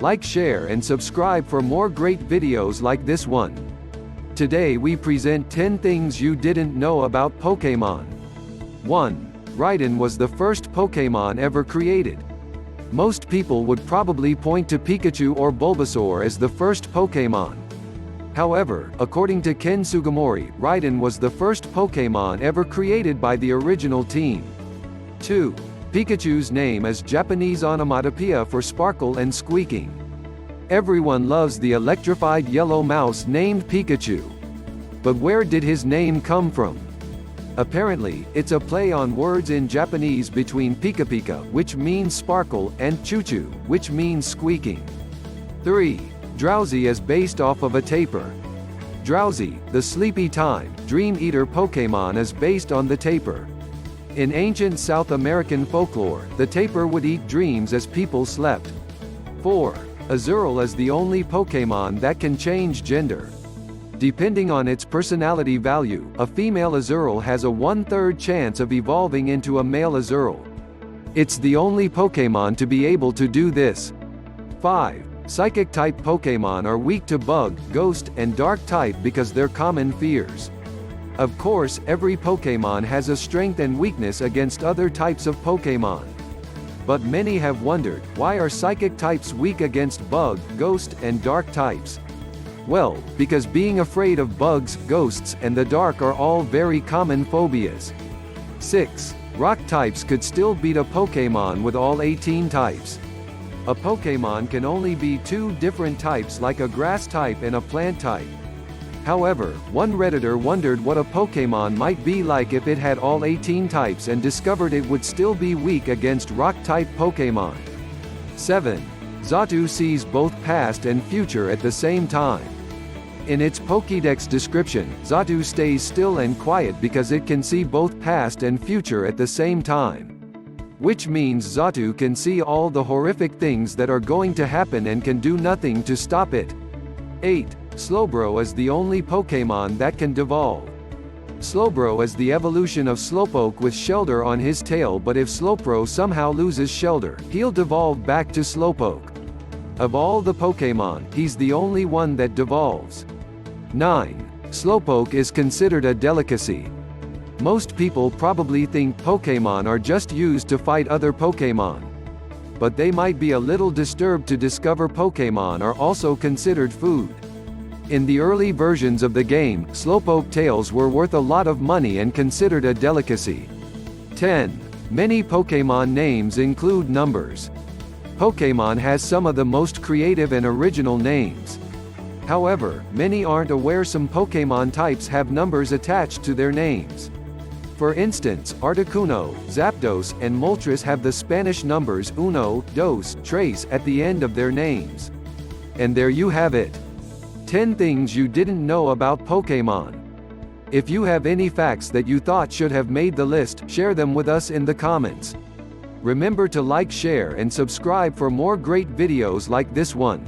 Like, share and subscribe for more great videos like this one. Today we present 10 things you didn't know about Pokémon. 1. Raiden was the first Pokémon ever created. Most people would probably point to Pikachu or Bulbasaur as the first Pokémon. However, according to Ken Sugimori, Raiden was the first Pokémon ever created by the original team. 2. Pikachu's name is Japanese onomatopoeia for sparkle and squeaking. Everyone loves the electrified yellow mouse named Pikachu. But where did his name come from? Apparently, it's a play on words in Japanese between Pika Pika, which means sparkle, and Choo Choo, which means squeaking. 3. Drowsy is based off of a tapir. Drowsy, the sleepy time, dream eater Pokémon, is based on the tapir. In ancient South American folklore, the tapir would eat dreams as people slept. 4. Azurill is the only Pokémon that can change gender. Depending on its personality value, a female Azurill has a 1/3 chance of evolving into a male Azurill. It's the only Pokémon to be able to do this. 5. Psychic-type Pokémon are weak to Bug, Ghost, and Dark-type because they're common fears. Of course, every Pokémon has a strength and weakness against other types of Pokémon. But many have wondered, why are Psychic types weak against Bug, Ghost, and Dark types? Well, because being afraid of bugs, ghosts, and the dark are all very common phobias. 6. Rock types could still beat a Pokémon with all 18 types. A Pokémon can only be 2 different types, like a grass type and a plant type. However, one Redditor wondered what a Pokémon might be like if it had all 18 types and discovered it would still be weak against rock-type Pokémon. 7. Xatu sees both past and future at the same time. In its Pokédex description, Xatu stays still and quiet because it can see both past and future at the same time. Which means Xatu can see all the horrific things that are going to happen and can do nothing to stop it. 8. Slowbro is the only Pokémon that can devolve. Slowbro is the evolution of Slowpoke with Shelter on his tail, but if Slowbro somehow loses Shelter, he'll devolve back to Slowpoke. Of all the Pokémon, he's the only one that devolves. 9. Slowpoke is considered a delicacy. Most people probably think Pokémon are just used to fight other Pokémon. But they might be a little disturbed to discover Pokémon are also considered food. In the early versions of the game, Slowpoke tails were worth a lot of money and considered a delicacy. 10. Many Pokémon names include numbers. Pokémon has some of the most creative and original names. However, many aren't aware some Pokémon types have numbers attached to their names. For instance, Articuno, Zapdos, and Moltres have the Spanish numbers uno, dos, tres at the end of their names. And there you have it. 10 things you didn't know about Pokémon. If you have any facts that you thought should have made the list, share them with us in the comments. Remember to like, share, and subscribe for more great videos like this one.